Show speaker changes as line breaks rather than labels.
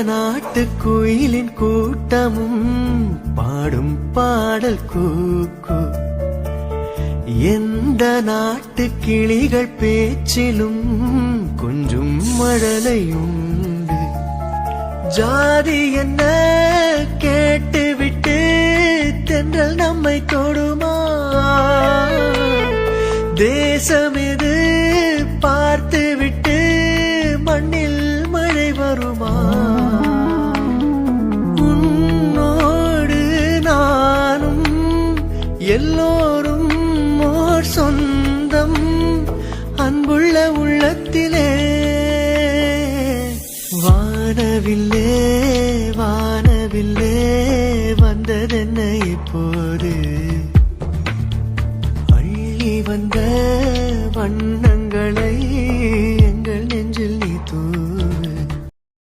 நாட்டுக்குயிலின் கூட்டமும் பாடும் பாடல் கூக்கு. எந்த நாட்டு கிளிகள் பேச்சிலும் கொஞ்சம் மழலையுண்டு. ஜாதி என்ன கேட்டுவிட்டு தென்றல் நம்மை தொடுமா? தேசம் எது பார்த்துவிட்டு மண்ணில் மழை வருமா? உன்னோடு நானும் எல்லோரும் ஓர் சொந்தம் அன்புள்ள உள்ளத்திலே. வானவில்லே வானவில்லே வந்ததென்ன இப்போது? அள்ளி வந்த வண்ண